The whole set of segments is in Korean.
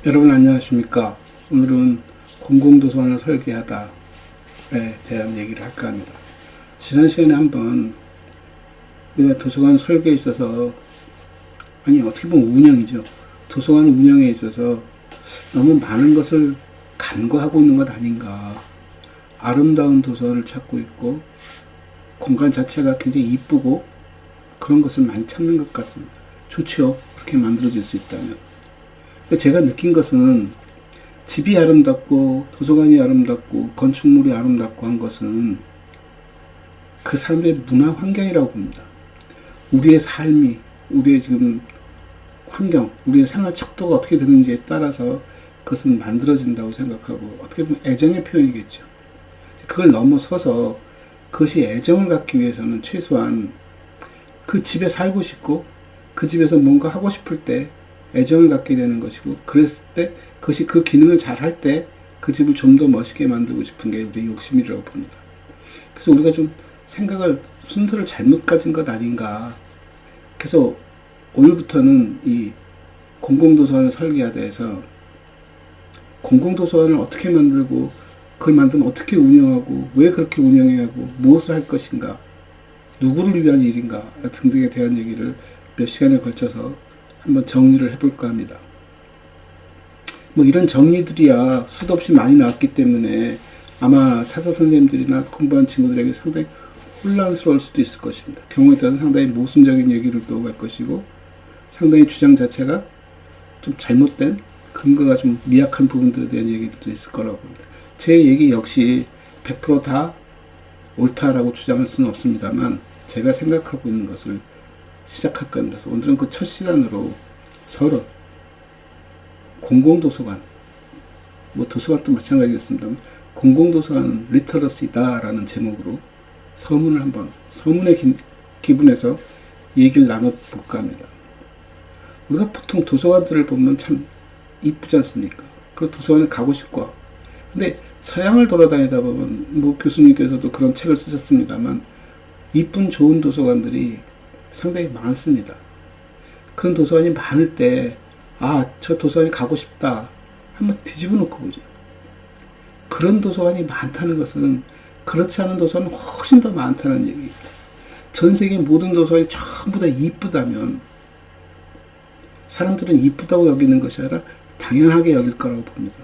여러분 안녕하십니까? 오늘은 공공도서관을 설계하다에 대한 얘기를 할까 합니다. 지난 시간에 한번 우리가 도서관 설계에 있어서, 어떻게 보면 운영이죠. 도서관 운영에 있어서 너무 많은 것을 간과하고 있는 것 아닌가. 아름다운 도서관을 찾고 있고 공간 자체가 굉장히 이쁘고 그런 것을 많이 찾는 것 같습니다. 좋죠. 그렇게 만들어질 수 있다면. 제가 느낀 것은 집이 아름답고 도서관이 아름답고 건축물이 아름답고 한 것은 그 사람들의 문화 환경이라고 봅니다. 우리의 삶이, 우리의 지금 환경, 우리의 생활 척도가 어떻게 되는지에 따라서 그것은 만들어진다고 생각하고, 어떻게 보면 애정의 표현이겠죠. 그걸 넘어서서 그것이 애정을 갖기 위해서는 최소한 그 집에 살고 싶고 그 집에서 뭔가 하고 싶을 때 애정을 갖게 되는 것이고, 그랬을 때 그것이 그 기능을 잘 할 때 그 집을 좀 더 멋있게 만들고 싶은 게 우리의 욕심이라고 봅니다. 그래서 우리가 좀 생각을, 순서를 잘못 가진 것 아닌가. 그래서 오늘부터는 이 공공도서관을 설계하다 해서 공공도서관을 어떻게 만들고, 그걸 만들면 어떻게 운영하고, 왜 그렇게 운영해야 하고, 무엇을 할 것인가, 누구를 위한 일인가 등등에 대한 얘기를 몇 시간에 걸쳐서 한번 정리를 해볼까 합니다. 이런 정리들이야 수도 없이 많이 나왔기 때문에 아마 사서 선생님들이나 공부한 친구들에게 상당히 혼란스러울 수도 있을 것입니다. 경우에 따라서 상당히 모순적인 얘기들도 갈 것이고, 상당히 주장 자체가 좀 잘못된, 근거가 좀 미약한 부분들에 대한 얘기들도 있을 거라고 봅니다. 제 얘기 역시 100%다 옳다라고 주장할 수는 없습니다만, 제가 생각하고 있는 것을 시작할 겁니다. 오늘은 그 첫 시간으로 서론, 공공도서관, 도서관도 마찬가지겠습니다만, 공공도서관은 리터러시다라는 제목으로 서문의 기분에서 얘기를 나눠볼까 합니다. 우리가 보통 도서관들을 보면 참 이쁘지 않습니까? 그 도서관에 가고 싶고, 근데 서양을 돌아다니다 보면, 교수님께서도 그런 책을 쓰셨습니다만, 이쁜 좋은 도서관들이 상당히 많습니다. 그런 도서관이 많을 때, 저 도서관에 가고 싶다 한번 뒤집어 놓고 보죠. 그런 도서관이 많다는 것은 그렇지 않은 도서관은 훨씬 더 많다는 얘기입니다. 전 세계 모든 도서관이 전부 다 이쁘다면 사람들은 이쁘다고 여기는 것이 아니라 당연하게 여길 거라고 봅니다.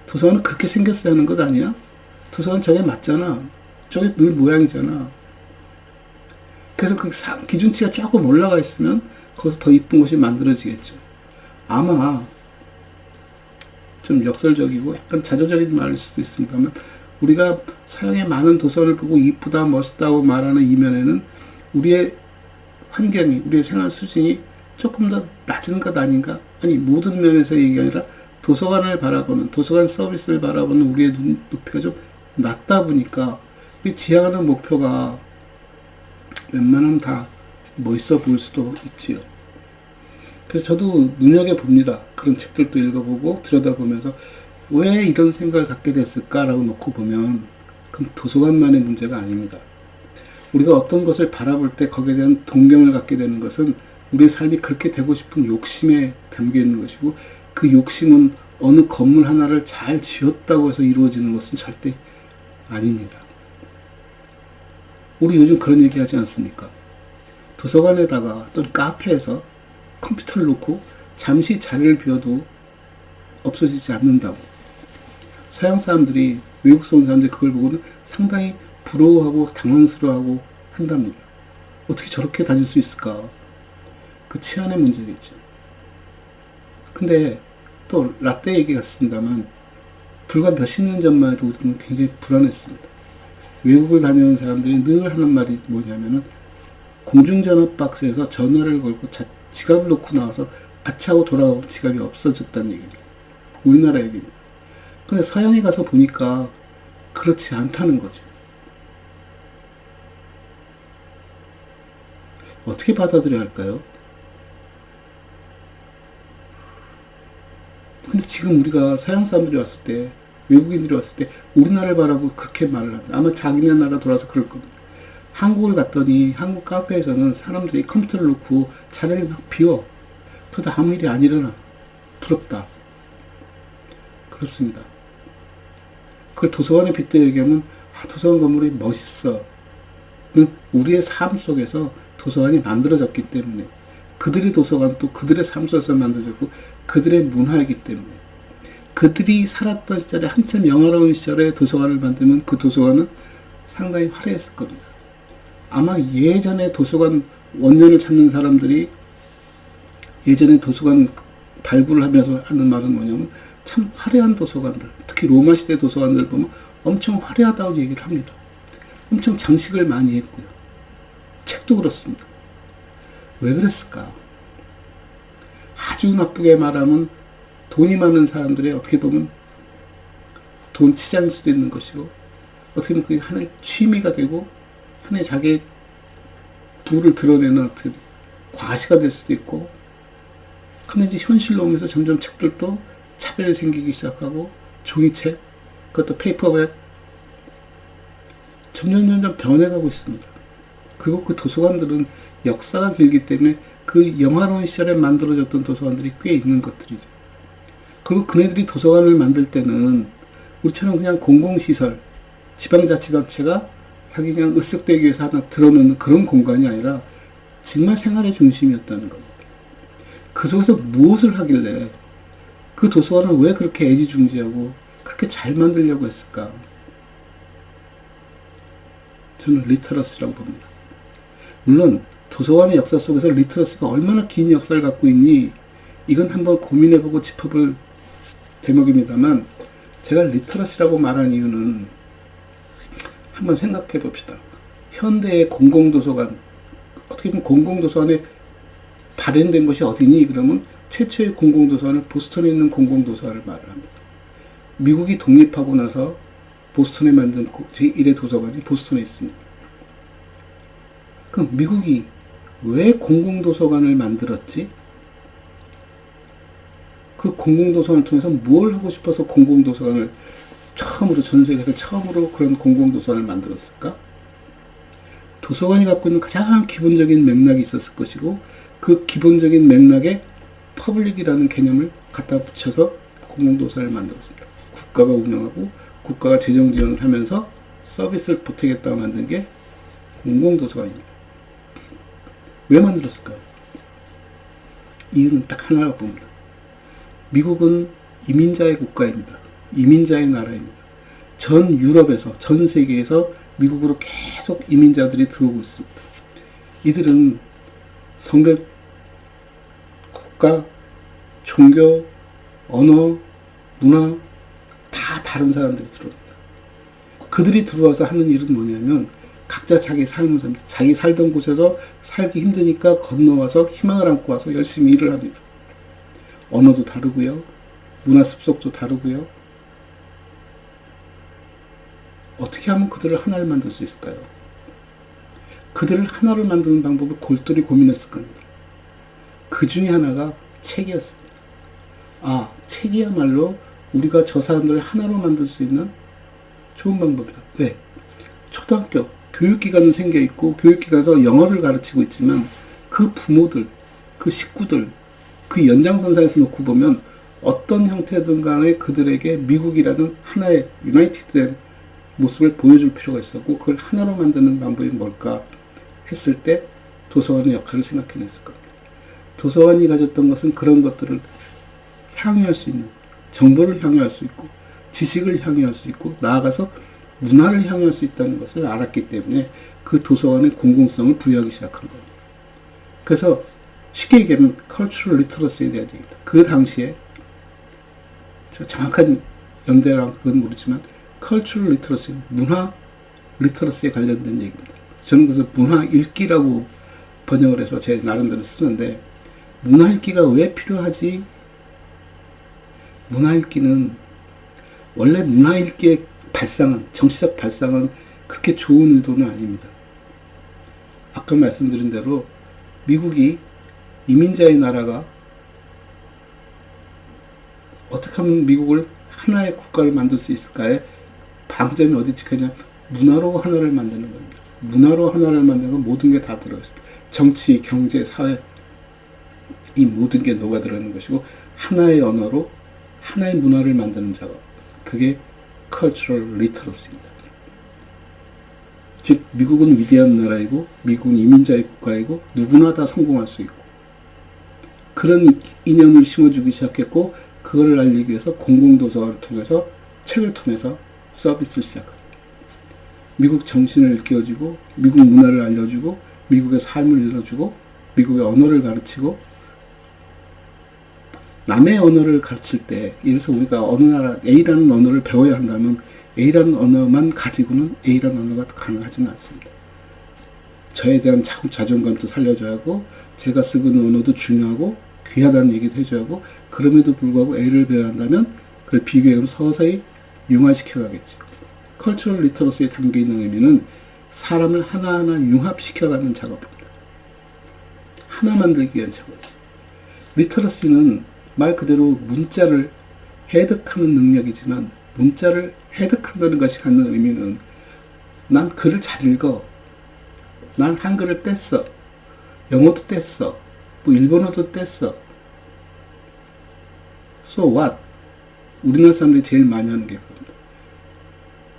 도서관은 그렇게 생겼어야 하는 것 아니야? 도서관 저게 맞잖아. 저게 늘 모양이잖아. 그래서 그 기준치가 조금 올라가 있으면 거기서 더 이쁜 곳이 만들어지겠죠. 아마 좀 역설적이고 약간 자조적인 말일 수도 있습니다만, 우리가 서양의 많은 도서관을 보고 이쁘다 멋있다고 말하는 이면에는 우리의 환경이, 우리의 생활 수준이 조금 더 낮은 것 아닌가? 모든 면에서 얘기가 아니라 도서관을 바라보는, 도서관 서비스를 바라보는 우리의 눈높이가 좀 낮다 보니까 우리 지향하는 목표가 웬만하면 다 멋있어 보일 수도 있지요. 그래서 저도 눈여겨봅니다. 그런 책들도 읽어보고 들여다보면서 왜 이런 생각을 갖게 됐을까라고 놓고 보면, 그건 도서관만의 문제가 아닙니다. 우리가 어떤 것을 바라볼 때 거기에 대한 동경을 갖게 되는 것은 우리의 삶이 그렇게 되고 싶은 욕심에 담겨 있는 것이고, 그 욕심은 어느 건물 하나를 잘 지었다고 해서 이루어지는 것은 절대 아닙니다. 우리 요즘 그런 얘기 하지 않습니까? 도서관에다가 또는 카페에서 컴퓨터를 놓고 잠시 자리를 비워도 없어지지 않는다고. 서양 사람들이, 외국에서 온 사람들이 그걸 보고는 상당히 부러워하고 당황스러워하고 한답니다. 어떻게 저렇게 다닐 수 있을까? 그 치안의 문제겠죠. 근데 또 라떼 얘기 같습니다만, 불과 몇십 년 전만 해도 우리는 굉장히 불안했습니다. 외국을 다녀온 사람들이 늘 하는 말이 뭐냐면은, 공중전화 박스에서 전화를 걸고 지갑을 놓고 나와서 아차하고 돌아오면 지갑이 없어졌다는 얘기입니다. 우리나라 얘기입니다. 근데 서양에 가서 보니까 그렇지 않다는 거죠. 어떻게 받아들여야 할까요? 근데 지금 우리가 서양 사람들이 왔을 때, 외국인들이 왔을 때 우리나라를 바라보고 그렇게 말을 합니다. 아마 자기네 나라 돌아서 그럴 겁니다. 한국을 갔더니 한국 카페에서는 사람들이 컴퓨터를 놓고 자리를 막 비워. 그러다 아무 일이 안 일어나. 부럽다. 그렇습니다. 그걸 도서관에 빗대어 얘기하면 도서관 건물이 멋있어. 우리의 삶 속에서 도서관이 만들어졌기 때문에 그들의 도서관 또 그들의 삶 속에서 만들어졌고 그들의 문화이기 때문에 그들이 살았던 시절에 한참 영화로운 시절에 도서관을 만들면 그 도서관은 상당히 화려했을 겁니다. 아마 예전에 도서관 원년을 찾는 사람들이 예전에 도서관 발굴을 하면서 하는 말은 뭐냐면 참 화려한 도서관들, 특히 로마 시대 도서관들 보면 엄청 화려하다고 얘기를 합니다. 엄청 장식을 많이 했고요. 책도 그렇습니다. 왜 그랬을까? 아주 나쁘게 말하면 돈이 많은 사람들의 어떻게 보면 돈 치장일 수도 있는 것이고 어떻게 보면 그게 하나의 취미가 되고 하나의 자기의 부를 드러내는 어떻게 과시가 될 수도 있고 근데 이제 현실로 오면서 점점 책들도 차별이 생기기 시작하고 종이책, 그것도 페이퍼백 점점 변해가고 있습니다. 그리고 그 도서관들은 역사가 길기 때문에 그 영화로운 시절에 만들어졌던 도서관들이 꽤 있는 것들이죠. 그리고 그네들이 도서관을 만들 때는 우리처럼 그냥 공공시설, 지방자치단체가 자기 그냥 으쓱대기 위해서 하나 들어놓는 그런 공간이 아니라 정말 생활의 중심이었다는 겁니다. 그 속에서 무엇을 하길래 그 도서관을 왜 그렇게 애지중지하고 그렇게 잘 만들려고 했을까? 저는 리터러시라고 봅니다. 물론 도서관의 역사 속에서 리터러시가 얼마나 긴 역사를 갖고 있니 이건 한번 고민해보고 짚어볼 대목입니다만 제가 리터러시라고 말한 이유는 한번 생각해 봅시다. 현대의 공공도서관 어떻게 보면 공공도서관에 발현된 것이 어디니? 그러면 최초의 공공도서관은 보스턴에 있는 공공도서관을 말을 합니다. 미국이 독립하고 나서 보스턴에 만든 제1의 도서관이 보스턴에 있습니다. 그럼 미국이 왜 공공도서관을 만들었지? 그 공공도서관을 통해서 뭘 하고 싶어서 공공도서관을 처음으로 전 세계에서 처음으로 그런 공공도서관을 만들었을까? 도서관이 갖고 있는 가장 기본적인 맥락이 있었을 것이고 그 기본적인 맥락에 퍼블릭이라는 개념을 갖다 붙여서 공공도서관을 만들었습니다. 국가가 운영하고 국가가 재정 지원을 하면서 서비스를 보태겠다고 만든 게 공공도서관입니다. 왜 만들었을까요? 이유는 딱 하나라고 봅니다. 미국은 이민자의 국가입니다. 이민자의 나라입니다. 전 유럽에서, 전 세계에서 미국으로 계속 이민자들이 들어오고 있습니다. 이들은 성별, 국가, 종교, 언어, 문화 다 다른 사람들이 들어옵니다. 그들이 들어와서 하는 일은 뭐냐면 각자 자기 삶을 삽니다. 자기 살던 곳에서 살기 힘드니까 건너와서 희망을 안고 와서 열심히 일을 합니다. 언어도 다르고요. 문화 습속도 다르고요. 어떻게 하면 그들을 하나를 만들 수 있을까요? 그들을 하나를 만드는 방법을 골똘히 고민했을 겁니다. 그 중에 하나가 책이었습니다. 책이야말로 우리가 저 사람들을 하나로 만들 수 있는 좋은 방법이다. 왜? 초등학교 교육기관은 생겨있고 교육기관에서 영어를 가르치고 있지만 그 부모들, 그 식구들, 그 연장선상에서 놓고 보면 어떤 형태든 간에 그들에게 미국이라는 하나의 유나이티드된 모습을 보여줄 필요가 있었고 그걸 하나로 만드는 방법이 뭘까 했을 때 도서관의 역할을 생각해냈을 겁니다. 도서관이 가졌던 것은 그런 것들을 향유할 수 있는 정보를 향유할 수 있고 지식을 향유할 수 있고 나아가서 문화를 향유할 수 있다는 것을 알았기 때문에 그 도서관의 공공성을 부여하기 시작한 겁니다. 그래서 쉽게 얘기하면 cultural literacy에 대한 얘기입니다. 그 당시에 제가 정확한 연대랑 그건 모르지만 cultural literacy, 문화 리터러시에 관련된 얘기입니다. 저는 그래서 문화 읽기라고 번역을 해서 제 나름대로 쓰는데 문화 읽기가 왜 필요하지? 문화 읽기는 원래 문화 읽기의 발상은 정치적 발상은 그렇게 좋은 의도는 아닙니다. 아까 말씀드린 대로 미국이 이민자의 나라가 어떻게 하면 미국을 하나의 국가를 만들 수 있을까에 방점이 어디 찍혔냐? 문화로 하나를 만드는 겁니다. 문화로 하나를 만드는 건 모든 게 다 들어있습니다. 정치, 경제, 사회 이 모든 게 녹아들어있는 것이고 하나의 언어로 하나의 문화를 만드는 작업. 그게 cultural literacy입니다. 즉 미국은 위대한 나라이고 미국은 이민자의 국가이고 누구나 다 성공할 수 있고 그런 이념을 심어주기 시작했고 그걸 알리기 위해서 공공도서관을 통해서 책을 통해서 서비스를 시작합니다. 미국 정신을 일깨워주고 미국 문화를 알려주고 미국의 삶을 일러주고 미국의 언어를 가르치고 남의 언어를 가르칠 때 예를 들어서 우리가 어느 나라 A라는 언어를 배워야 한다면 A라는 언어만 가지고는 A라는 언어가 가능하지는 않습니다. 저에 대한 자존감도 살려줘야 하고 제가 쓰고 있는 언어도 중요하고 귀하다는 얘기도 해줘야 하고 그럼에도 불구하고 A를 배워야 한다면 그걸 비교해서 서서히 융화시켜 가겠죠. 컬처럴 리터러시에 담겨있는 의미는 사람을 하나하나 융합시켜가는 작업입니다. 하나 만들기 위한 작업. 리터러시는 말 그대로 문자를 해득하는 능력이지만 문자를 해득한다는 것이 갖는 의미는 난 글을 잘 읽어. 난 한글을 뗐어. 영어도 뗐어. 뭐 일본어도 뗐어. So what? 우리나라 사람들이 제일 많이 하는 게 그겁니다.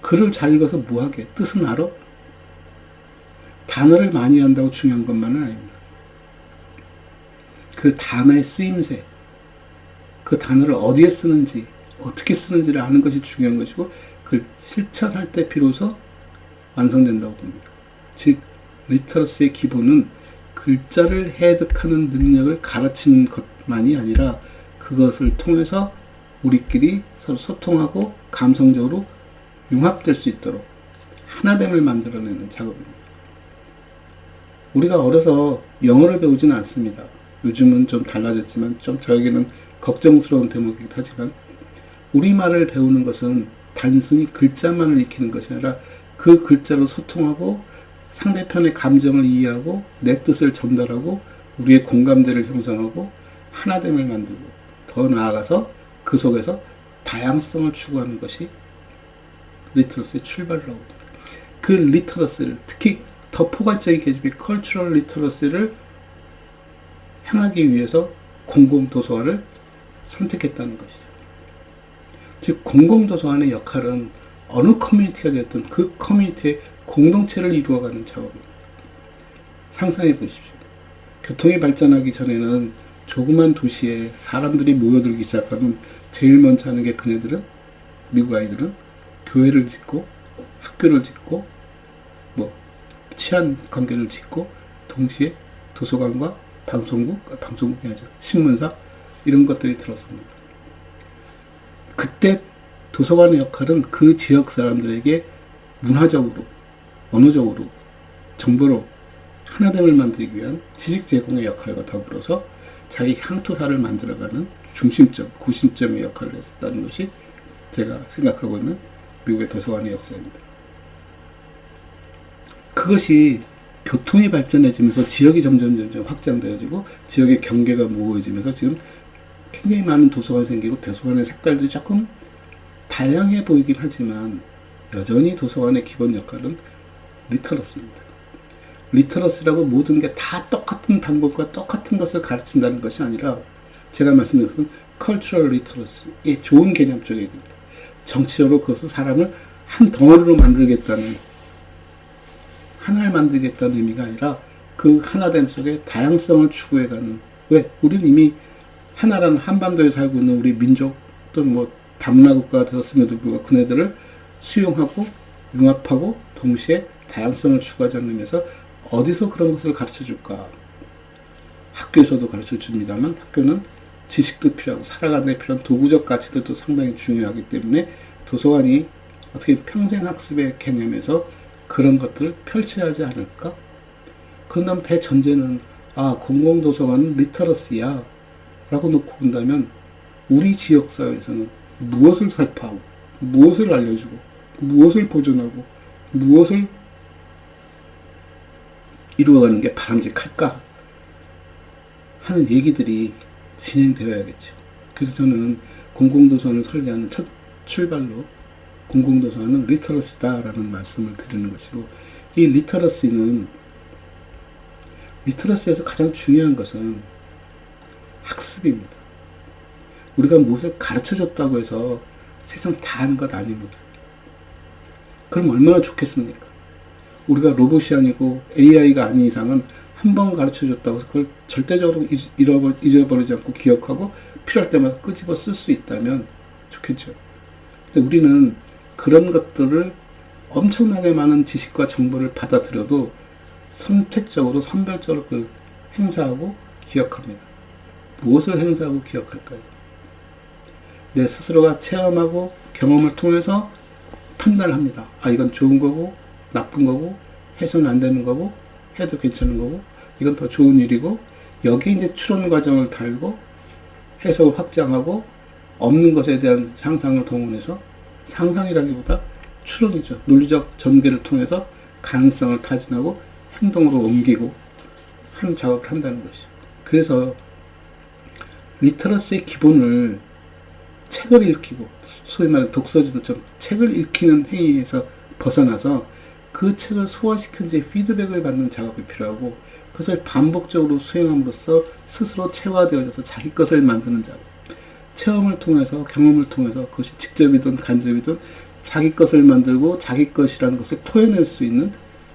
글을 잘 읽어서 뭐하게? 뜻은 알아? 단어를 많이 한다고 중요한 것만은 아닙니다. 그 단어의 쓰임새, 그 단어를 어디에 쓰는지, 어떻게 쓰는지를 아는 것이 중요한 것이고 그걸 실천할 때 비로소 완성된다고 봅니다. 즉, 리터러시의 기본은 글자를 해득하는 능력을 가르치는 것만이 아니라 그것을 통해서 우리끼리 서로 소통하고 감성적으로 융합될 수 있도록 하나됨을 만들어내는 작업입니다. 우리가 어려서 영어를 배우지는 않습니다. 요즘은 좀 달라졌지만 좀 저에게는 걱정스러운 대목이기도 하지만 우리말을 배우는 것은 단순히 글자만을 익히는 것이 아니라 그 글자로 소통하고 상대편의 감정을 이해하고 내 뜻을 전달하고 우리의 공감대를 형성하고 하나됨을 만들고 더 나아가서 그 속에서 다양성을 추구하는 것이 리터러시의 출발이라고 봅니다. 그 리터러시를 특히 더 포괄적인 개념의 컬처럴 리터러시를 향하기 위해서 공공도서관을 선택했다는 것이죠. 즉 공공도서관의 역할은 어느 커뮤니티가 되었든 그 커뮤니티의 공동체를 이루어가는 작업입니다. 상상해 보십시오. 교통이 발전하기 전에는 조그만 도시에 사람들이 모여들기 시작하면 제일 먼저 하는 게 그네들은 미국 아이들은 교회를 짓고 학교를 짓고 뭐 치안 관계를 짓고 동시에 도서관과 방송국이 아니죠. 신문사 이런 것들이 들어섭니다. 그때 도서관의 역할은 그 지역 사람들에게 문화적으로, 언어적으로, 정보로 하나됨을 만들기 위한 지식 제공의 역할과 더불어서 자기 향토사를 만들어가는 중심점, 구심점의 역할을 했다는 것이 제가 생각하고 있는 미국의 도서관의 역사입니다. 그것이 교통이 발전해지면서 지역이 점점 확장되어지고 지역의 경계가 모호해지면서 지금 굉장히 많은 도서관이 생기고 도서관의 색깔들이 조금 다양해 보이긴 하지만 여전히 도서관의 기본 역할은 리터러시입니다. 리터러시라고 모든 게 다 똑같은 방법과 똑같은 것을 가르친다는 것이 아니라 제가 말씀드린 것은 컬처럴 리터러시의 좋은 개념 쪽에 있습니다. 정치적으로 그것은 사람을 한 덩어리로 만들겠다는 하나를 만들겠다는 의미가 아니라 그 하나됨 속에 다양성을 추구해가는 왜? 우리는 이미 하나라는 한반도에 살고 있는 우리 민족 또는 뭐 다문화 국가가 되었음에도 불구하고 그네들을 수용하고 융합하고 동시에 다양성을 추구하자는 의미에서 어디서 그런 것을 가르쳐 줄까? 학교에서도 가르쳐 줍니다만 학교는 지식도 필요하고 살아가는 데 필요한 도구적 가치들도 상당히 중요하기 때문에 도서관이 어떻게 평생 학습의 개념에서 그런 것들을 펼쳐야 하지 않을까? 그런다면 대전제는 공공도서관은 리터러시야 라고 놓고 본다면 우리 지역사회에서는 무엇을 설파하고 무엇을 알려주고 무엇을 보존하고 무엇을 이루어가는 게 바람직할까 하는 얘기들이 진행되어야겠죠. 그래서 저는 공공도서관을 설계하는 첫 출발로 공공도서관은 리터러시다라는 말씀을 드리는 것이고 이 리터러시에서 가장 중요한 것은 학습입니다. 우리가 무엇을 가르쳐 줬다고 해서 세상 다 하는 것 아닙니다. 그럼 얼마나 좋겠습니까? 우리가 로봇이 아니고 AI가 아닌 이상은 한 번 가르쳐 줬다고 해서 그걸 절대적으로 잊어버리지 않고 기억하고 필요할 때마다 끄집어 쓸 수 있다면 좋겠죠. 근데 우리는 그런 것들을 엄청나게 많은 지식과 정보를 받아들여도 선택적으로 선별적으로 그걸 행사하고 기억합니다. 무엇을 행사하고 기억할까요? 내 스스로가 체험하고 경험을 통해서 판단을 합니다. 아, 이건 좋은 거고 나쁜 거고 해서는 안 되는 거고 해도 괜찮은 거고 이건 더 좋은 일이고 여기 이제 추론 과정을 달고 해석을 확장하고 없는 것에 대한 상상을 동원해서 상상이라기보다 추론이죠. 논리적 전개를 통해서 가능성을 타진하고 행동으로 옮기고 한 작업을 한다는 것이죠. 그래서 리터러시의 기본을 책을 읽히고 소위 말하는 독서지도처럼 책을 읽히는 행위에서 벗어나서 그 책을 소화시킨 뒤에 피드백을 받는 작업이 필요하고 그것을 반복적으로 수행함으로써 스스로 체화되어져서 자기 것을 만드는 작업. 체험을 통해서 경험을 통해서 그것이 직접이든 간접이든 자기 것을 만들고 자기 것이라는 것을 토해낼 수 있는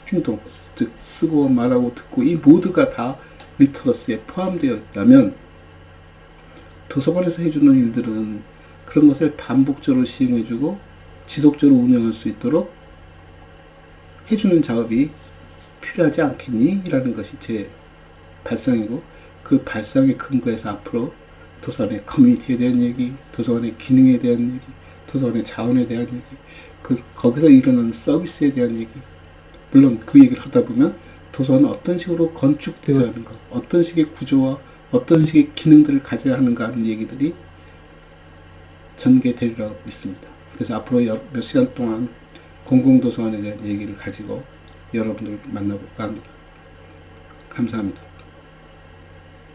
행동, 즉 쓰고 말하고 듣고 이 모두가 다 리터러시에 포함되어 있다면 도서관에서 해주는 일들은 그런 것을 반복적으로 시행해주고 지속적으로 운영할 수 있도록 해주는 작업이 필요하지 않겠니? 라는 것이 제 발상이고 그 발상의 근거에서 앞으로 도서관의 커뮤니티에 대한 얘기, 도서관의 기능에 대한 얘기, 도서관의 자원에 대한 얘기, 거기서 일어나는 서비스에 대한 얘기, 물론 그 얘기를 하다 보면 도서관은 어떤 식으로 건축되어야 하는가, 어떤 식의 구조와 어떤 식의 기능들을 가져야 하는가 하는 얘기들이 전개되리라고 믿습니다. 그래서 앞으로 몇 시간 동안 공공도서관에 대한 얘기를 가지고 여러분들 만나볼까 합니다. 감사합니다.